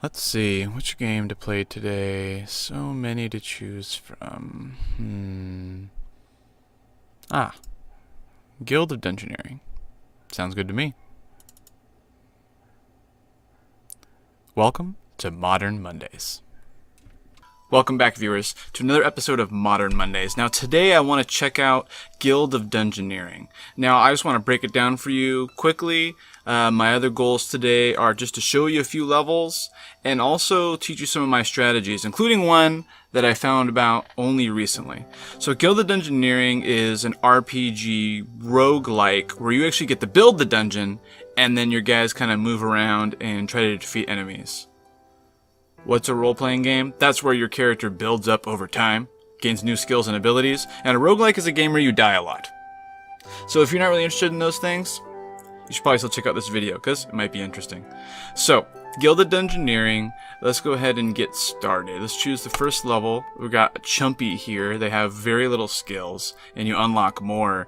Let's see, which game to play today? So many to choose from. Guild of Dungeoneering. Sounds good to me. Welcome to Modern Mondays. Welcome back, viewers, to another episode of Modern Mondays. Now, today I want to check out Guild of Dungeoneering. Now, I just want to break it down for you quickly. My other goals today are just to show you a few levels and also teach you some of my strategies, including one that I found about only recently. So, Guild of Dungeoneering is an RPG roguelike where you actually get to build the dungeon and then your guys kind of move around and try to defeat enemies. What's a role-playing game? That's where your character builds up over time, gains new skills and abilities, and a roguelike is a game where you die a lot. So if you're not really interested in those things, you should probably still check out this video, because it might be interesting. So, Guild of Dungeoneering, let's go ahead and get started. Let's choose the first level. We've got Chumpy here. They have very little skills, and you unlock more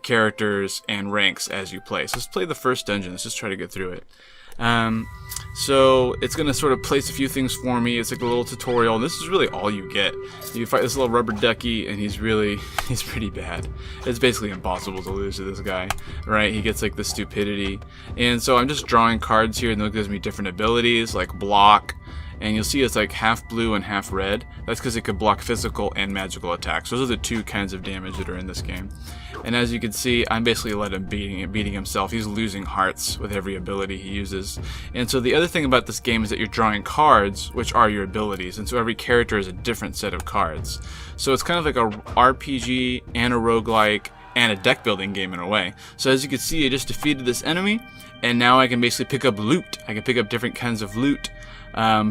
characters and ranks as you play. So let's play the first dungeon. Let's just try to get through it. So it's going to sort of place a few things for me. It's like a little tutorial, and this is really all you get. You fight this little rubber ducky, and he's pretty bad. It's basically impossible to lose to this guy, right? He gets like the stupidity. And so I'm just drawing cards here, and it gives me different abilities, like block. And you'll see it's like half blue and half red. That's because it could block physical and magical attacks. Those are the two kinds of damage that are in this game. And as you can see, I'm basically letting him beating himself. He's losing hearts with every ability he uses. And so the other thing about this game is that you're drawing cards, which are your abilities. And so every character is a different set of cards. So it's kind of like a RPG and a roguelike and a deck building game in a way. So as you can see, I just defeated this enemy, and now I can basically pick up loot. I can pick up different kinds of loot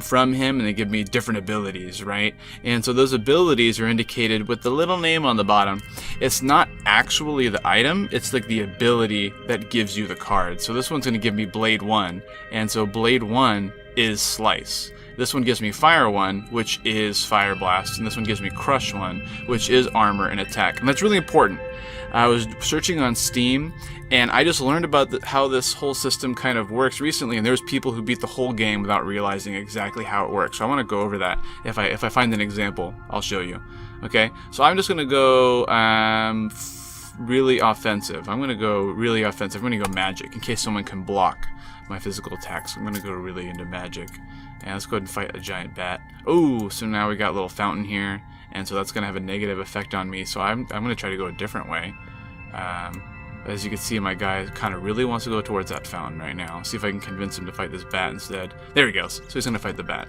from him, and they give me different abilities, right? And so those abilities are indicated with the little name on the bottom. It's not actually the item, it's like the ability that gives you the card. So this one's going to give me Blade 1, and so Blade 1 is Slice. This one gives me Fire 1, which is Fire Blast, and this one gives me Crush 1, which is Armor and Attack. And that's really important. I was searching on Steam, and I just learned about how this whole system kind of works recently, and there's people who beat the whole game without realizing exactly how it works. So I want to go over that. If I find an example, I'll show you. Okay, so I'm just going to go really offensive. I'm going to go really offensive. I'm going to go magic in case someone can block my physical attacks. I'm going to go really into magic. And let's go ahead and fight a giant bat. Oh, so now we got a little fountain here, and so that's going to have a negative effect on me. So I'm going to try to go a different way. As you can see, my guy kind of really wants to go towards that fountain right now. See if I can convince him to fight this bat instead. There he goes. So he's going to fight the bat.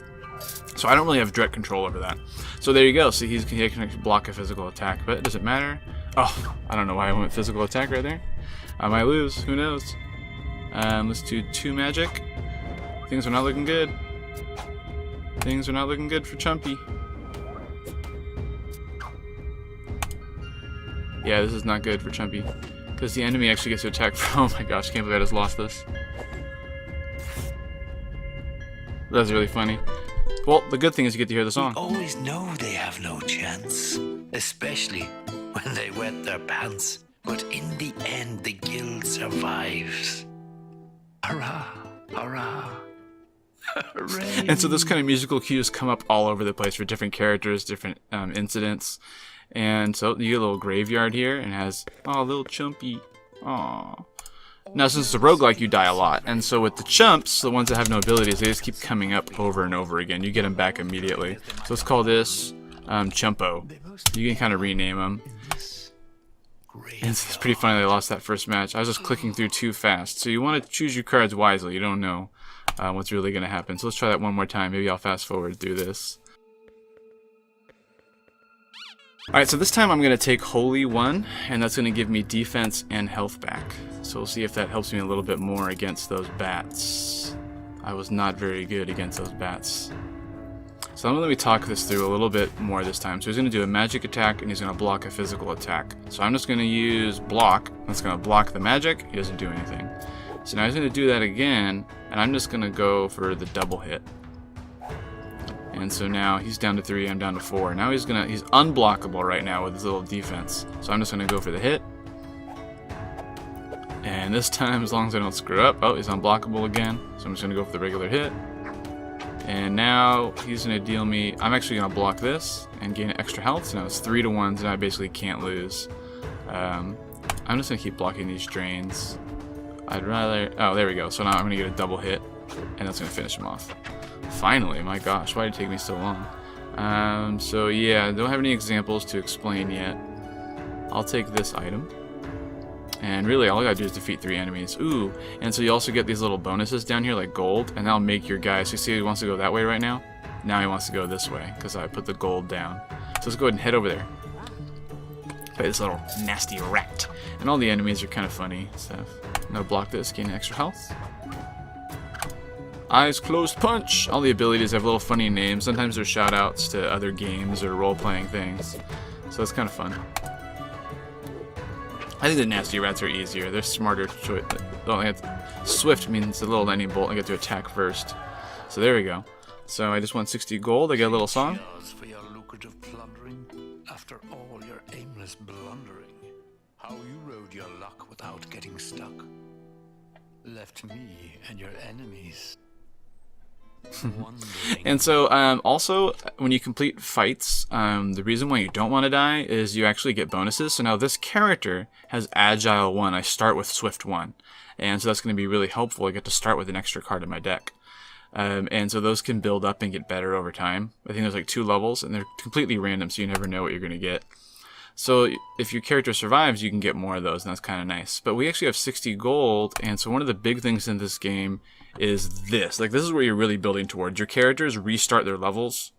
So I don't really have direct control over that. So there you go. See, he can actually block a physical attack, but it doesn't matter. Oh, I don't know why I went physical attack right there. I might lose. Who knows? Let's do 2 magic. Things are not looking good. Things are not looking good for Chumpy. Yeah, this is not good for Chumpy. Because the enemy actually gets to attack from... Oh my gosh, can't believe I just lost this. That's really funny. Well, the good thing is you get to hear the song. We always know they have no chance. Especially when they wet their pants. But in the end, the guild survives. Hurrah! Hurrah! Hooray. And so those kind of musical cues come up all over the place for different characters, different incidents. And so you get a little graveyard here, and it has, oh, little Chumpy. Aw. Now, since it's a roguelike, you die a lot. And so with the chumps, the ones that have no abilities, they just keep coming up over and over again. You get them back immediately. So let's call this Chumpo. You can kind of rename them. And it's pretty funny they lost that first match. I was just clicking through too fast. So you want to choose your cards wisely. You don't know what's really going to happen. So let's try that one more time. Maybe I'll fast forward through this. Alright, so this time I'm going to take Holy 1, and that's going to give me defense and health back. So we'll see if that helps me a little bit more against those bats. I was not very good against those bats. So I'm going to let me talk this through a little bit more this time. So he's going to do a magic attack, and he's going to block a physical attack. So I'm just going to use block. That's going to block the magic. He doesn't do anything. So now he's going to do that again, and I'm just going to go for the double hit. And so now he's down to 3, I'm down to 4. Now he's unblockable right now with his little defense. So I'm just gonna go for the hit. And this time, as long as I don't screw up, oh, he's unblockable again. So I'm just gonna go for the regular hit. And now he's going to deal me... I'm actually going to block this and gain extra health. So now it's 3 to 1, so now I basically can't lose. I'm just going to keep blocking these drains. I'd rather... Oh, there we go. So now I'm going to get a double hit, and that's going to finish him off. Finally, my gosh, why did it take me so long? So yeah, I don't have any examples to explain yet. I'll take this item. And really, all I gotta do is defeat 3 enemies. Ooh, and so you also get these little bonuses down here, like gold, and that'll make your guy, so you see he wants to go that way right now? Now he wants to go this way, because I put the gold down. So let's go ahead and head over there. Fight this little nasty rat. And all the enemies are kind of funny stuff. I'm gonna block this, gain extra health. Eyes closed punch! All the abilities have little funny names. Sometimes they're shout-outs to other games or role-playing things. So it's kind of fun. I think the nasty rats are easier. They're smarter choice. Oh, swift means the little lightning bolt. I get to attack first. So there we go. So I just won 60 gold. I get a little song. For your lucrative plundering, after all your aimless blundering, how you rode your luck without getting stuck, left me and your enemies. And so also when you complete fights, the reason why you don't want to die is you actually get bonuses. So now this character has Agile 1. I start with Swift 1, and so that's going to be really helpful. I get to start with an extra card in my deck, and so those can build up and get better over time. I think there's like 2 levels, and they're completely random, so you never know what you're going to get. So if your character survives, you can get more of those, and that's kind of nice. But we actually have 60 gold, and so one of the big things in this game is this. Like, this is where you're really building towards. Your characters restart their levels,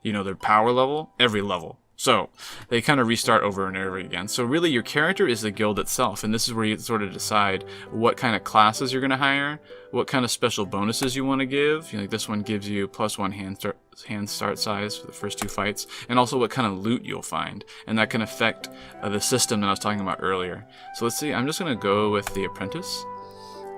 you know, their power level, every level. So they kind of restart over and over again. So really your character is the guild itself, and this is where you sort of decide what kind of classes you're going to hire, what kind of special bonuses you want to give. You know, like this one gives you +1 hand start size for the first 2 fights, and also what kind of loot you'll find, and that can affect the system that I was talking about earlier. So let's see, I'm just going to go with the apprentice.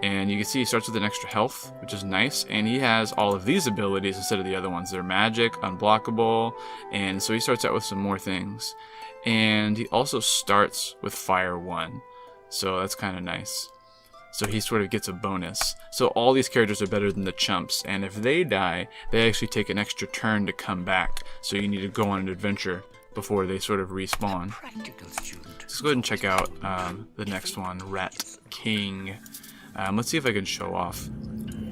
And you can see he starts with an extra health, which is nice. And he has all of these abilities instead of the other ones. They're magic, unblockable, and so he starts out with some more things. And he also starts with Fire 1, so that's kind of nice. So he sort of gets a bonus. So all these characters are better than the chumps, and if they die, they actually take an extra turn to come back. So you need to go on an adventure before they sort of respawn. Let's go ahead and check out the next one, Rat King. Let's see if I can show off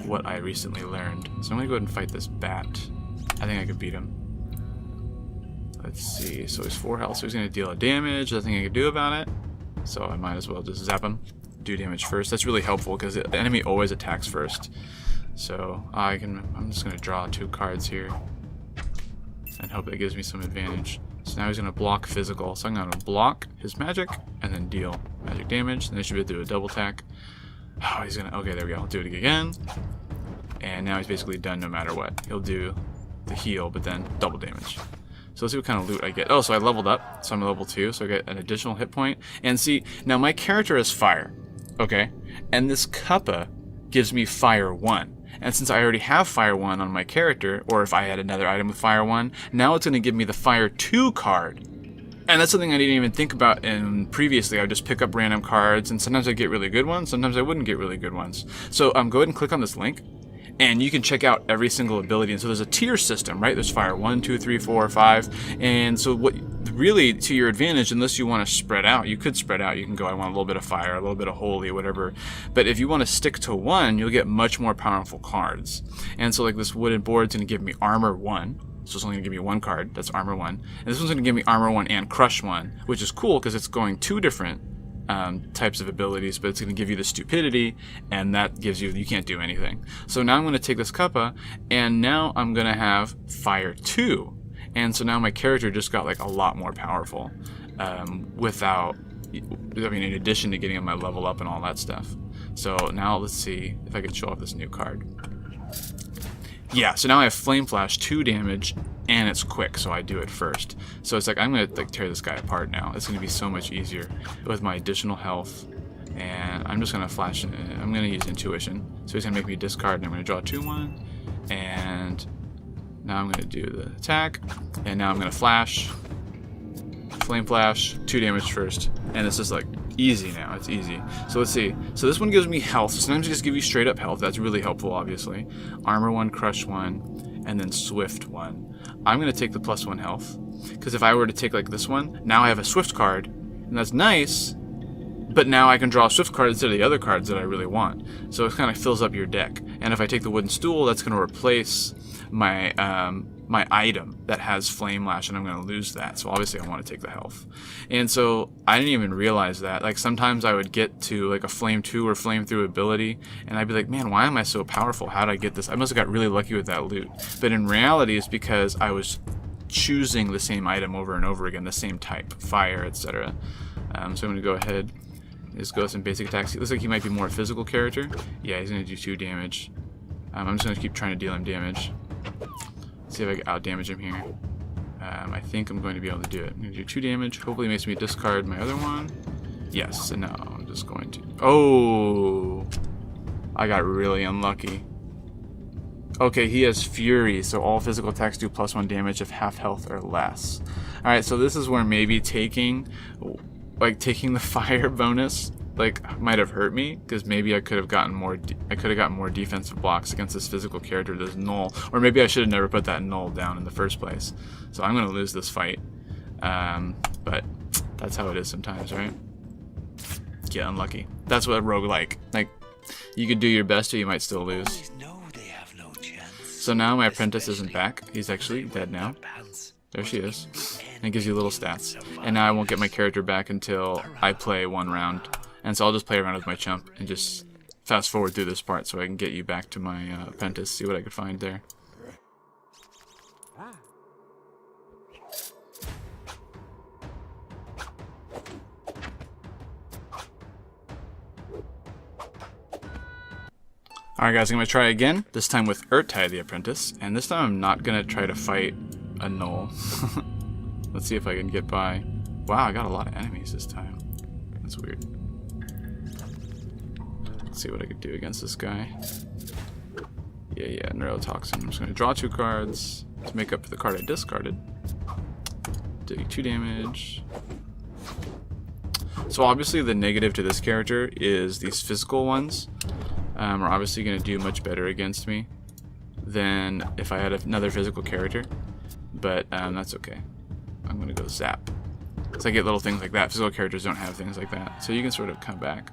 what I recently learned. So I'm going to go ahead and fight this bat. I think I could beat him. Let's see. So he's 4 health, so he's going to deal a damage. Nothing I can do about it. So I might as well just zap him. Do damage first. That's really helpful because the enemy always attacks first. So I'm just going to draw 2 cards here and hope that gives me some advantage. So now he's going to block physical. So I'm going to block his magic and then deal magic damage. And then he should be able to do a double attack. Oh, he's gonna... Okay, there we go. I'll do it again. And now he's basically done no matter what. He'll do the heal, but then double damage. So let's see what kind of loot I get. Oh, so I leveled up. So I'm level 2, so I get an additional hit point. And see, now my character is fire. Okay? And this Kappa gives me Fire 1. And since I already have Fire 1 on my character, or if I had another item with Fire 1, now it's going to give me the Fire 2 card. And that's something I didn't even think about previously. I would just pick up random cards, and sometimes I'd get really good ones, sometimes I wouldn't get really good ones. So go ahead and click on this link, and you can check out every single ability. And so there's a tier system, right? There's Fire 1, 2, 3, 4, 5. And so what really to your advantage, unless you want to spread out, you could spread out. You can go, I want a little bit of fire, a little bit of holy, whatever. But if you want to stick to 1, you'll get much more powerful cards. And so like this wooden board's going to give me armor 1. So it's only going to give me 1 card, that's armor 1. And this one's going to give me armor 1 and crush 1, which is cool because it's going 2 different types of abilities, but it's going to give you the stupidity, and that gives you can't do anything. So now I'm going to take this Kappa, and now I'm going to have Fire 2. And so now my character just got like a lot more powerful without, in addition to getting my level up and all that stuff. So now let's see if I can show off this new card. Yeah, so now I have Flame Flash, 2 damage, and it's quick, so I do it first. So it's like, I'm going to tear this guy apart now. It's going to be so much easier with my additional health. And I'm just going to flash, I'm going to use Intuition. So he's going to make me discard, and I'm going to draw 2-1. And now I'm going to do the attack. And now I'm going to flash. Flame Flash, 2 damage first. And this is like easy now. It's easy. So let's see. So this one gives me health. Sometimes it just give you straight up health. That's really helpful, obviously. Armor 1, Crush 1, and then Swift 1. I'm going to take the +1 health. Because if I were to take like this one, now I have a Swift card. And that's nice. But now I can draw a Swift card instead of the other cards that I really want. So it kind of fills up your deck. And if I take the Wooden Stool, that's going to replace my my item that has Flame Lash, and I'm going to lose that. So obviously I want to take the health. And so I didn't even realize that. Like sometimes I would get to like a Flame 2 or Flame through ability, and I'd be like, man, why am I so powerful? How did I get this? I must have got really lucky with that loot. But in reality, it's because I was choosing the same item over and over again, the same type, fire, etc. So I'm going to go ahead. Just go with some basic attacks. It looks like he might be more a physical character. Yeah, he's going to do 2 damage. I'm just going to keep trying to deal him damage. See if I can out-damage him here. I think I'm going to be able to do it. I'm going to do 2 damage. Hopefully it makes me discard my other one. Yes, and now I'm just going to... Oh! I got really unlucky. Okay, he has Fury, so all physical attacks do +1 damage if half health or less. Alright, so this is where maybe taking the fire bonus might have hurt me, because maybe I could have gotten more defensive blocks against this physical character that's null, or maybe I should have never put that null down in the first place. So I'm going to lose this fight, but that's how it is sometimes, right? Get unlucky. That's what a roguelike. Like, you could do your best, or you might still lose. So now my apprentice isn't back. He's actually dead now. There she is. And it gives you little stats. And now I won't get my character back until I play 1 round. And so I'll just play around with my chump and just fast forward through this part so I can get you back to my apprentice, see what I could find there. Alright guys, I'm going to try again, this time with Urtai the Apprentice, and this time I'm not going to try to fight a null. Let's see if I can get by. Wow, I got a lot of enemies this time. That's weird. Let's see what I could do against this guy. Yeah, Neurotoxin. I'm just going to draw 2 cards to make up for the card I discarded. Do 2 damage. So obviously the negative to this character is these physical ones are obviously going to do much better against me than if I had another physical character. But that's okay. I'm going to go Zap. So I get little things like that. Physical characters don't have things like that. So you can sort of come back.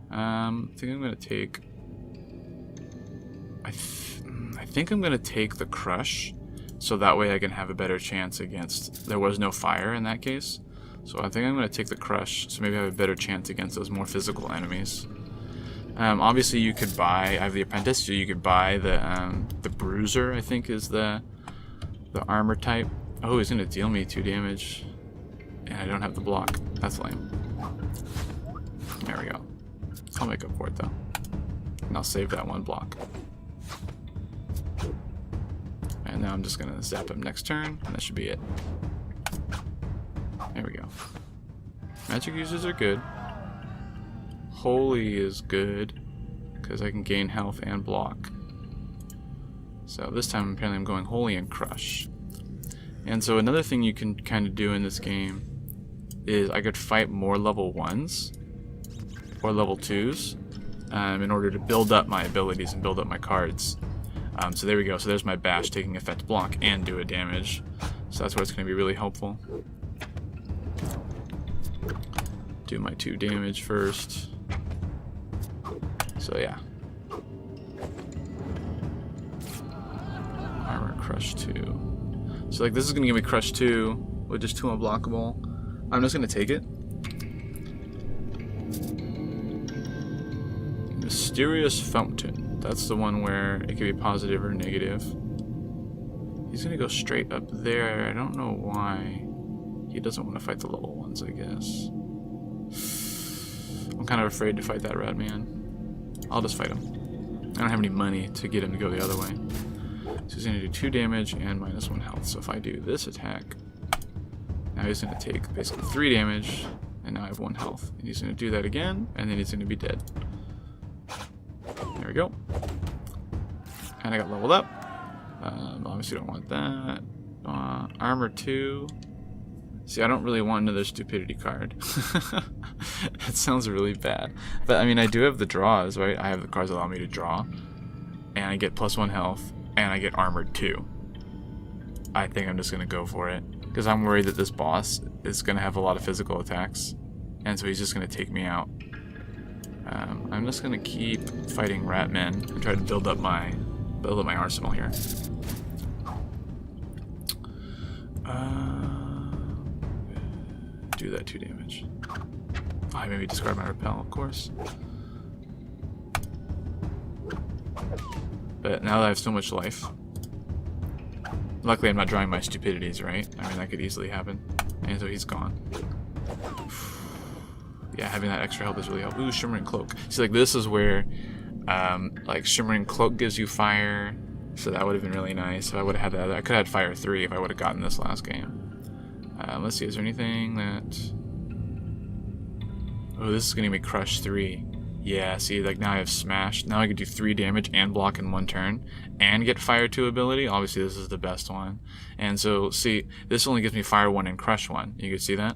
I think I'm going to take... I think I'm going to take the Crush. So that way I can have a better chance against... There was no fire in that case. So I think I'm going to take the Crush. So maybe I have a better chance against those more physical enemies. Obviously you could buy... I have the Apprentice. So you could buy the Bruiser, I think is the armor type. Oh, he's going to deal me 2 damage. And I don't have the block. That's lame. There we go. I'll make up for it though. And I'll save that 1 block. And now I'm just going to zap him next turn. And that should be it. There we go. Magic users are good. Holy is good. Because I can gain health and block. So this time apparently I'm going Holy and Crush. And so another thing you can kind of do in this game is I could fight more level 1s or level 2s in order to build up my abilities and build up my cards. So there we go. So there's my bash taking effect block and do a damage. So that's where it's going to be really helpful. Do my 2 damage first. So yeah. Armor Crush 2. So like this is going to give me Crush 2 with just 2 unblockable. I'm just going to take it. Mysterious Fountain. That's the one where it could be positive or negative. He's going to go straight up there. I don't know why. He doesn't want to fight the level 1s, I guess. I'm kind of afraid to fight that rat man. I'll just fight him. I don't have any money to get him to go the other way. So he's going to do 2 damage and -1 health. So if I do this attack, now he's going to take basically 3 damage, and now I have 1 health. And he's going to do that again, and then he's going to be dead. There we go. And I got leveled up. Obviously don't want that. Armor 2. See, I don't really want another stupidity card. That sounds really bad. But I mean, I do have the draws, right? I have the cards that allow me to draw. And I get +1 health. And I get armored 2. I think I'm just going to go for it. Because I'm worried that this boss is going to have a lot of physical attacks. And so he's just going to take me out. I'm just going to keep fighting Ratmen and try to build up my arsenal here. Do that 2 damage. Oh, I maybe discard my repel, of course. But now that I have so much life, luckily I'm not drawing my stupidities, right? I mean, that could easily happen. And so he's gone. Yeah, having that extra health is really helpful. Ooh, Shimmering Cloak. See, like, this is where, like, Shimmering Cloak gives you fire, so that would have been really nice if I would have had that. I could have had Fire 3 if I would have gotten this last game. Let's see, is there anything that... Oh, this is going to be Crush 3. Yeah, see, like, now I have Smash. Now I can do 3 damage and block in 1 turn, and get Fire 2 ability. Obviously, this is the best one. And so, see, this only gives me Fire 1 and Crush 1. You can see that?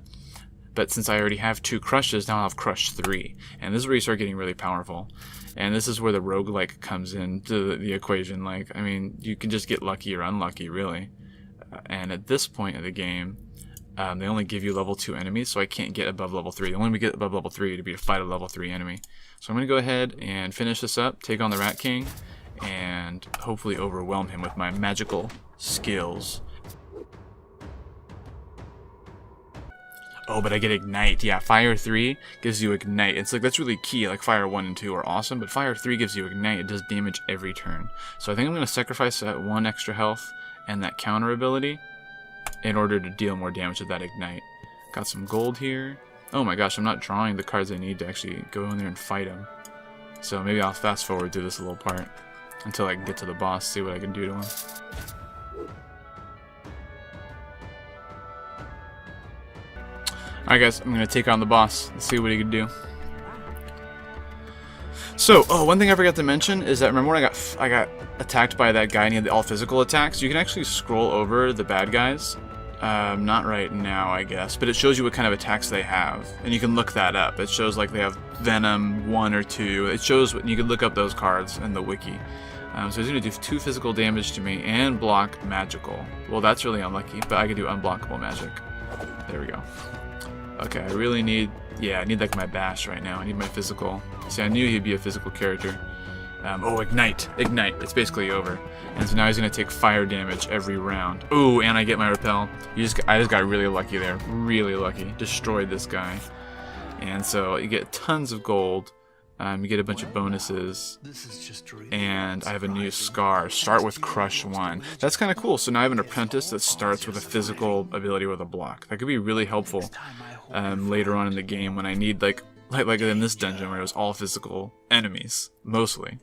But since I already have 2 Crushes, now I'll have Crush 3. And this is where you start getting really powerful. And this is where the roguelike comes into the equation. Like, I mean, you can just get lucky or unlucky, really. And at this point of the game, they only give you level 2 enemies, so I can't get above level 3. The only way to get above level 3 would be to fight a level 3 enemy. So I'm going to go ahead and finish this up, take on the Rat King, and hopefully overwhelm him with my magical skills. Oh, but I get Ignite. Yeah, Fire 3 gives you Ignite. It's like, that's really key. Like, Fire 1 and 2 are awesome, but Fire 3 gives you Ignite. It does damage every turn. So I think I'm going to sacrifice that 1 extra health and that counter ability in order to deal more damage with that Ignite. Got some gold here. Oh my gosh, I'm not drawing the cards I need to actually go in there and fight him. So maybe I'll fast forward through this little part until I can get to the boss, see what I can do to him. Alright guys, I'm going to take on the boss. Let's see what he can do. So, oh, one thing I forgot to mention is that remember when I got attacked by that guy and he had the all physical attacks? You can actually scroll over the bad guys. Not right now, I guess, but it shows you what kind of attacks they have, and you can look that up. It shows like they have Venom 1 or 2. It shows, you can look up those cards in the wiki. So he's going to do 2 physical damage to me and block magical. Well, that's really unlucky, but I can do unblockable magic. There we go. Okay, I really need, yeah, I need like my bash right now. I need my physical. See, I knew he'd be a physical character. Oh, Ignite. Ignite. It's basically over. And so now he's going to take fire damage every round. Ooh, and I get my repel. I just got really lucky there. Really lucky. Destroyed this guy. And so you get tons of gold. You get a bunch of bonuses. And I have a new scar. Start with Crush 1. That's kind of cool. So now I have an apprentice that starts with a physical ability with a block. That could be really helpful later on in the game when I need like in this dungeon where it was all physical enemies, mostly.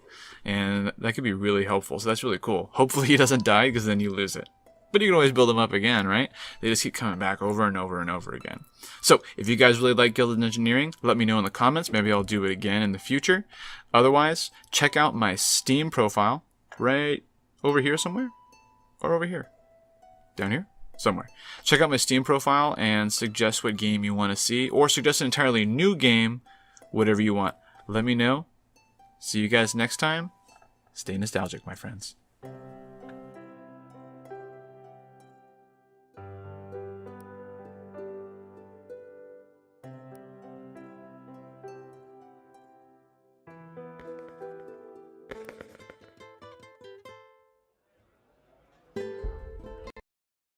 And that could be really helpful, so that's really cool. Hopefully he doesn't die, because then you lose it. But you can always build them up again, right? They just keep coming back over and over and over again. So, if you guys really like Guild of Dungeoneering, let me know in the comments. Maybe I'll do it again in the future. Otherwise, check out my Steam profile right over here somewhere. Or over here. Down here? Somewhere. Check out my Steam profile and suggest what game you want to see, or suggest an entirely new game, whatever you want. Let me know. See you guys next time. Stay nostalgic, my friends.